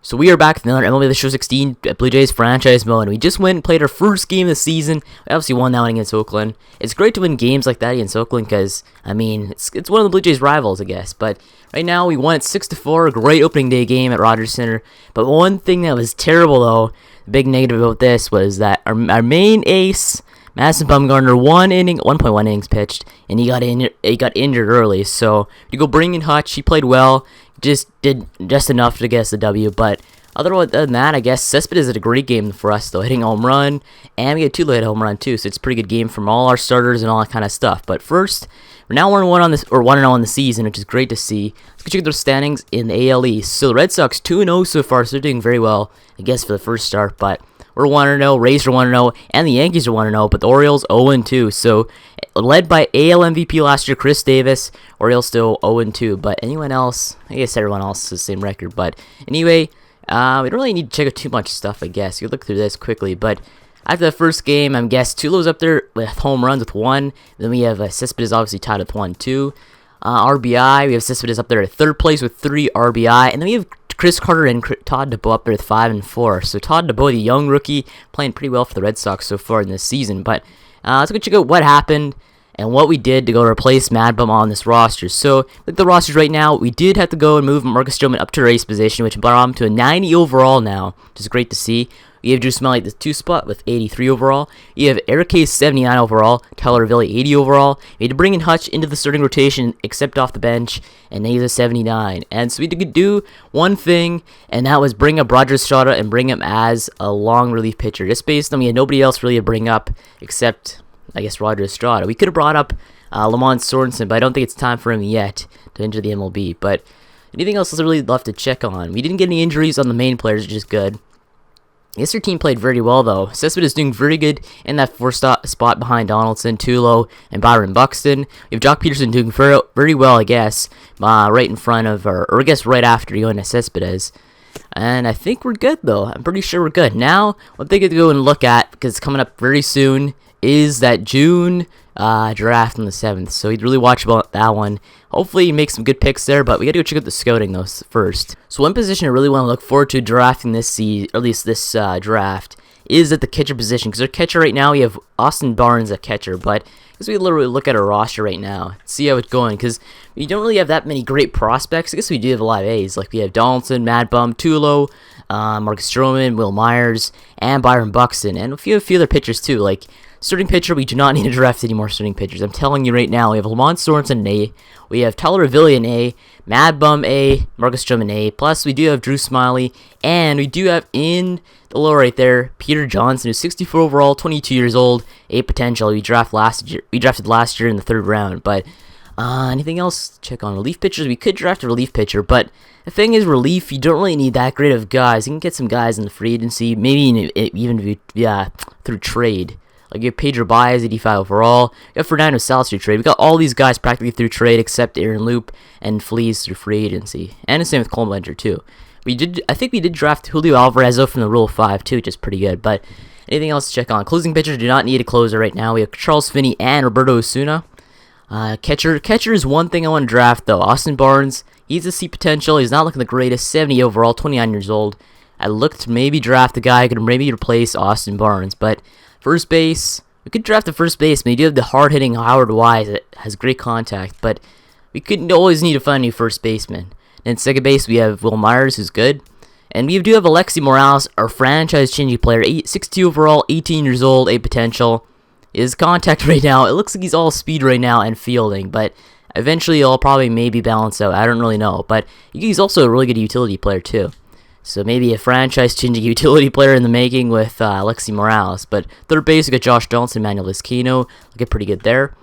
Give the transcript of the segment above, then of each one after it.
So we are back with another MLB The Show 16 Blue Jays franchise mode, and we just went and played our first game of the season. We obviously won that one against Oakland. It's great to win games like that against Oakland because, I mean, it's one of the Blue Jays' rivals, I guess. But right now we won it 6-4, a great opening day game at Rogers Center. But one thing that was terrible, though, the big negative about this was that our main ace, Madison Bumgarner, 1.1 innings pitched, and he got injured early. So you go bring in Hutch. He played well, just did just enough to get us the W. But other than that, I guess Cespedes had a great game for us, though, hitting a home run, and we had two late home run too. So it's a pretty good game from all our starters and all that kind of stuff. But first, we're now 1-1 on this, or 1-0 on the season, which is great to see. Let's go check their standings in the AL East. So the Red Sox 2-0 so far, so they're doing very well, I guess, for the first start. But we're 1-0, Rays are 1-0, and the Yankees are 1-0, but the Orioles 0-2. So, led by AL MVP last year, Chris Davis, Orioles still 0-2. But anyone else, I guess everyone else has the same record. But anyway, we don't really need to check out too much stuff, I guess. You can look through this quickly. But after the first game, I guess Tulo's up there with home runs with 1. Then we have Cespedes obviously tied with 1, too. RBI, we have Cespedes up there at third place with 3 RBI. And then we have Chris Carter and Todd DeBow up there with 5 and 4. So Todd DeBow, the young rookie, playing pretty well for the Red Sox so far in this season. But let's go check out what happened and what we did to go replace Mad Bum on this roster. So with the rosters right now, we did have to go and move Marcus Stroman up to race position, which brought him to a 90 overall now, which is great to see. You have Drew Smyly at the 2 spot with 83 overall. You have Eric Hayes 79 overall, Tyler Villi 80 overall. We had to bring in Hutch into the starting rotation, except off the bench, and he's a 79. And so we could do one thing, and that was bring up Roger Estrada and bring him as a long relief pitcher. Just based on we had nobody else really to bring up except, I guess, Roger Estrada. We could have brought up Lamont Sorensen, but I don't think it's time for him yet to enter the MLB. But anything else is really left to check on? We didn't get any injuries on the main players, which is good. I guess your team played very well, though. Cespedes is doing very good in that 4 spot behind Donaldson, Tulo, and Byron Buxton. We have Jock Peterson doing very well, I guess, right in front of, or I guess right after Yoenis Cespedes. And I think we're good, though. I'm pretty sure we're good. Now, one thing to go and look at, because it's coming up very soon, is that June draft on the 7th. So you'd really watch about that one. Hopefully you make some good picks there, but we got to go check out the scouting though first. So one position I really want to look forward to drafting this season, or at least this draft, is at the catcher position. Because our catcher right now, we have Austin Barnes at catcher, but as we literally look at our roster right now, see how it's going, because we don't really have that many great prospects. I guess we do have a lot of A's, like we have Donaldson, Mad Bum, Tulo, Marcus Stroman, Will Myers, and Byron Buxton, and a few other pitchers too, like starting pitcher. We do not need to draft any more starting pitchers. I'm telling you right now, we have Lamont Sorensen an A, we have Tyler Villi an A, Mad Bum A, Marcus Stroman A, plus we do have Drew Smyly, and we do have in the low right there, Peter Johnson, who's 64 overall, 22 years old, A potential. We drafted last year in the 3rd round. But anything else to check on? Relief pitchers, we could draft a relief pitcher, but the thing is, relief, you don't really need that great of guys. You can get some guys in the free agency, maybe even through trade. Like, you have Pedro Baez, 85 overall. You have Fernando Salas through trade. We got all these guys practically through trade, except Aaron Loop and Fleas through free agency. And the same with Cole Bellinger, too. I think we did draft Julio Alvarez from the Rule 5, too, which is pretty good. But anything else to check on? Closing pitchers do not need a closer right now. We have Charles Finney and Roberto Osuna. Catcher is one thing I want to draft, though. Austin Barnes, he's a C potential. He's not looking the greatest. 70 overall, 29 years old. I looked to maybe draft a guy who could maybe replace Austin Barnes, but first base, we could draft the first baseman. You do have the hard-hitting Howard Wise that has great contact, but we could always need to find a new first baseman. And second base, we have Will Myers, who's good. And we do have Alexi Morales, our franchise-changing player, 62 overall, 18 years old, A potential. His contact right now, it looks like he's all speed right now and fielding, but eventually he'll probably maybe balance out. I don't really know, but he's also a really good utility player, too. So maybe a franchise-changing utility player in the making with Alexi Morales. But third base, we got Josh Donaldson, Manuel Vizcaino. Looking pretty good there.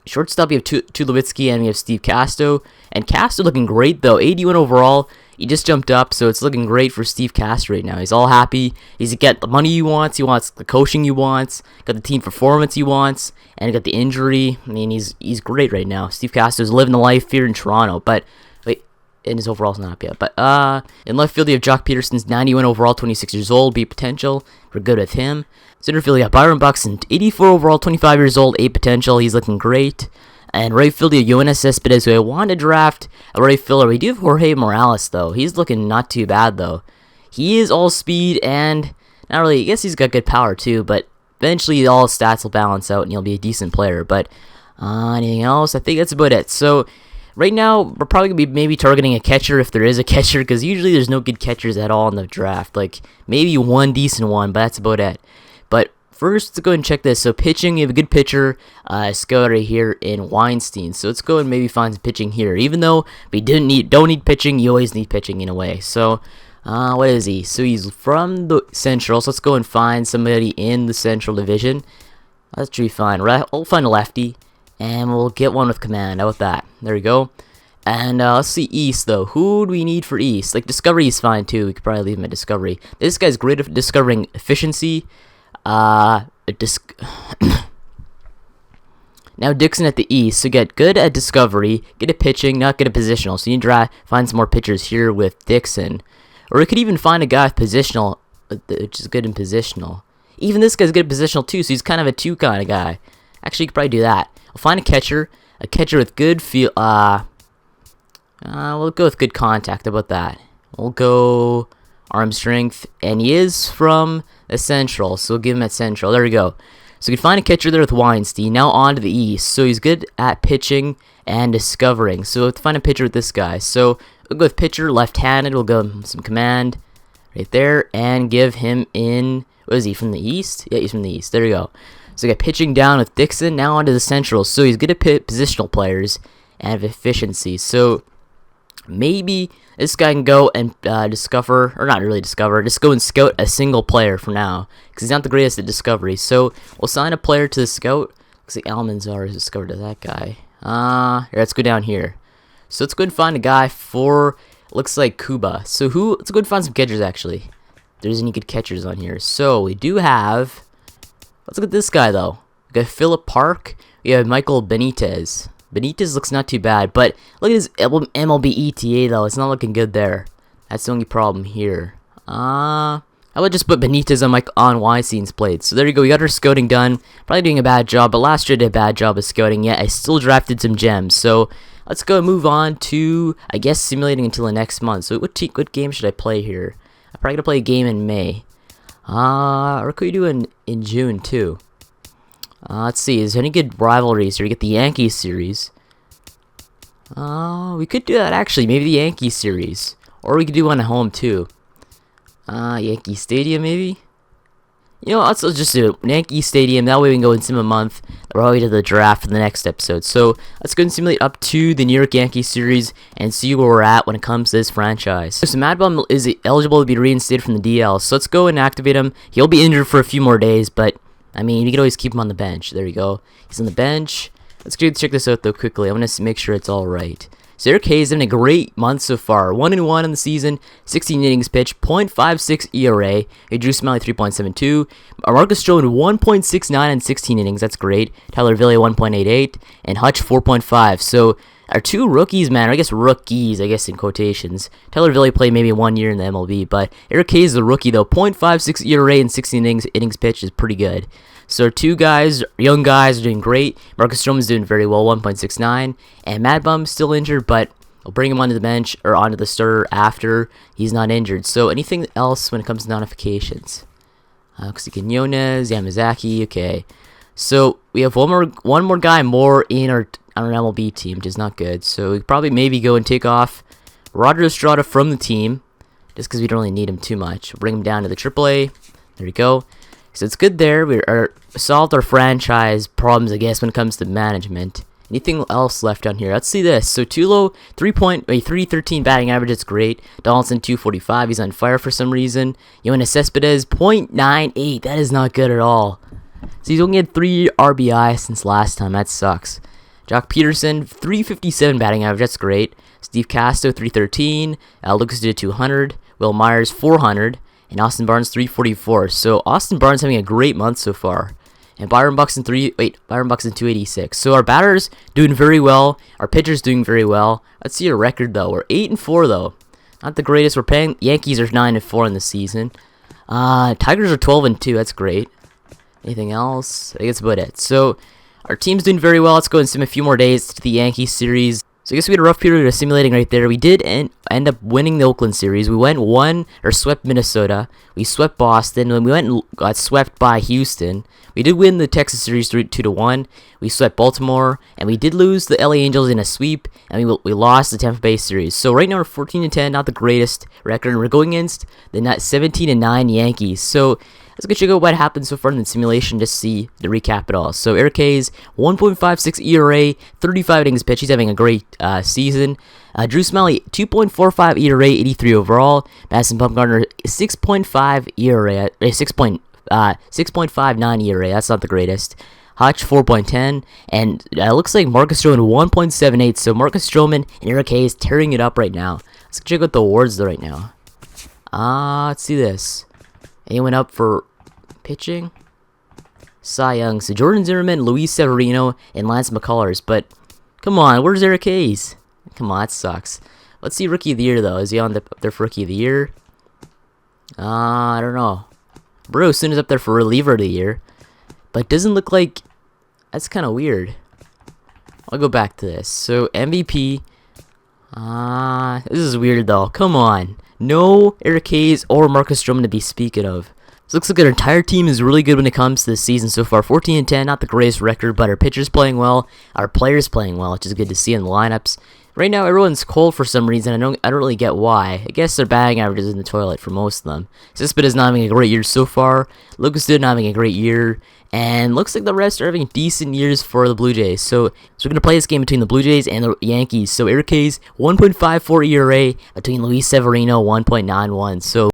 Shortstop, we have Tulowitzki, and we have Steve Casto. And Casto looking great, though. 81 overall. He just jumped up, so it's looking great for Steve Casto right now. He's all happy. He's got the money he wants. He wants the coaching he wants. Got the team performance he wants. And he got the injury. I mean, he's great right now. Steve Casto's living the life here in Toronto. But and his overall's not up yet. But in left field, you have Jock Peterson's 91 overall, 26 years old, B potential. We're good with him. Center field, you have Byron Buxton, 84 overall, 25 years old, A potential. He's looking great. And right field, you have Yoenis Cespedes, who I want to draft a right fielder. We do have Jorge Morales, though. He's looking not too bad, though. he is all speed and not really. I guess he's got good power too, but eventually all his stats will balance out and he'll be a decent player. But anything else? I think that's about it. So right now we're probably gonna be maybe targeting a catcher if there is a catcher, because usually there's no good catchers at all in the draft. Like maybe one decent one, but that's about it. But first, let's go ahead and check this. So pitching, you have a good pitcher, scout right here in Weinstein. So let's go and maybe find some pitching here. Even though we don't need pitching, you always need pitching in a way. So what is he? So he's from the Central. So let's go and find somebody in the Central Division. Let's try find. We'll find a lefty, and we'll get one with command. How about that? There we go. And let's see East though. Who do we need for East? Like Discovery is fine too. We could probably leave him at Discovery. This guy's great at discovering efficiency. Now Dixon at the East, so get good at discovery, good at pitching, not good at positional. So you need to find some more pitchers here with Dixon, or we could even find a guy with positional, which is good in positional. Even this guy's good at positional too, so he's kind of a 2 kind of guy. Actually, you could probably do that. We'll find a catcher with good feel. We'll go with good contact. How about that? We'll go arm strength, and he is from the Central, so we'll give him at Central. There we go. So we can find a catcher there with Weinstein. Now on to the East. So he's good at pitching and discovering. So let's find a pitcher with this guy. So we'll go with pitcher, left-handed. We'll go some command right there and give him in. What is he, from the East? Yeah, he's from the East. There we go. So we got pitching down with Dixon. Now on to the Central. So he's good at positional players and efficiency. So maybe this guy can go and discover, or not really discover, just go and scout a single player for now, because he's not the greatest at discovery. So we'll sign a player to the scout. Looks like Almanzar is discovered to that guy. Here, let's go down here. So let's go and find a guy for, looks like Cuba. So let's go and find some catchers actually. If there's any good catchers on here. So we do have, let's look at this guy though. We got Philip Park. We have Michael Benitez. Benitez looks not too bad, but look at his MLB ETA though. It's not looking good there. That's the only problem here. I would just put Benitez on Weinstein's plate. So there you go. We got our scouting done. Probably doing a bad job, but last year I did a bad job of scouting. Yet I still drafted some gems. So let's go and move on to, I guess, simulating until the next month. So what game should I play here? I'm probably gonna play a game in May. Or could we do in June too? Let's see, is there any good rivalries here? We get the Yankees series. We could do that actually, maybe the Yankees series. Or we could do one at home too. Yankee Stadium maybe? You know, let's just do it. Yankee Stadium, that way we can go and sim a month. We're all the way to the draft for the next episode. So let's go and simulate up to the New York Yankees series and see where we're at when it comes to this franchise. So Mad Bum is eligible to be reinstated from the DL. So let's go and activate him. He'll be injured for a few more days, but I mean, you can always keep him on the bench. There you go. He's on the bench. Let's check this out though quickly. I want to make sure it's all right. So Eric Hayes having a great month so far. 1-1 in the season, 16 innings pitched, .56 ERA. Drew Smiley 3.72. Marcus Stroman 1.69 in 16 innings. That's great. Tyler Ville 1.88 and Hutch 4.5. So our 2 rookies, man, or I guess rookies, I guess in quotations. Tyler Ville played maybe 1 year in the MLB, but Eric Hayes is a rookie though. .56 ERA in 16 innings pitched is pretty good. So our 2 guys, young guys, are doing great. Marcus Stroman's doing very well, 1.69, and Mad Bum's still injured, but we'll bring him onto the bench or onto the starter after he's not injured. So anything else when it comes to notifications? Quinones, Yamazaki, okay. So we have one more guy more in our MLB team, which is not good. So we could probably maybe go and take off Roger Estrada from the team, just because we don't really need him too much. Bring him down to the AAA. There we go. So it's good there. We solved our franchise problems, I guess, when it comes to management. Anything else left down here? Let's see this. So Tulo, 313 batting average. That's great. Donaldson, 245. He's on fire for some reason. Yoenis Cespedes, .98. That is not good at all. So he's only had 3 RBI since last time. That sucks. Jock Peterson, 357 batting average. That's great. Steve Casto, 313. Lucas did 200. Will Myers, 400. And Austin Barnes, 344. So Austin Barnes having a great month so far. And Byron Buxton, 286. So our batters doing very well. Our pitchers doing very well. Let's see our record though. We're 8-4 though. Not the greatest. We're paying. Yankees are 9-4 in the season. Tigers are 12-2. That's great. Anything else? I think that's about it. So our team's doing very well. Let's go and sim a few more days to the Yankees series. So I guess we had a rough period of simulating right there. We did end up winning the Oakland series. We swept Minnesota. We swept Boston. And we went and got swept by Houston. We did win the Texas series 2-1. We swept Baltimore, and we did lose the LA Angels in a sweep, and we lost the Tampa Bay series. So right now we're 14-10, not the greatest record, and we're going against the 17-9 Yankees. So let's go check out what happened so far in the simulation, just see the recap it all. So Eric Hayes, 1.56 ERA, 35 innings pitched. He's having a great season. Drew Smyly, 2.45 ERA, 83 overall. Madison Bumgarner, 6.5 ERA, 6.59 ERA. That's not the greatest. Hutch, 4.10, and it looks like Marcus Stroman, 1.78. So Marcus Stroman and Eric Hayes tearing it up right now. Let's check out the awards though right now. Let's see this. Anyone up for pitching? Cy Young. So Jordan Zimmermann, Luis Severino, and Lance McCullers. But come on, where's Eric Hayes? Come on, that sucks. Let's see Rookie of the Year though. Is he up there for Rookie of the Year? I don't know. Bruce is up there for Reliever of the Year, but doesn't look like. That's kind of weird. I'll go back to this. So MVP. This is weird though. Come on, no Eric Hayes or Marcus Stroman to be speaking of. So it looks like our entire team is really good when it comes to this season so far. 14-10, not the greatest record, but our pitchers playing well, our players playing well, which is good to see in the lineups. Right now, everyone's cold for some reason. I don't really get why. I guess their batting average is in the toilet for most of them. Cispit is not having a great year so far. Lucas Duda not having a great year. And looks like the rest are having decent years for the Blue Jays. So we're going to play this game between the Blue Jays and the Yankees. So Eric Hayes, 1.54 ERA between Luis Severino, 1.91. So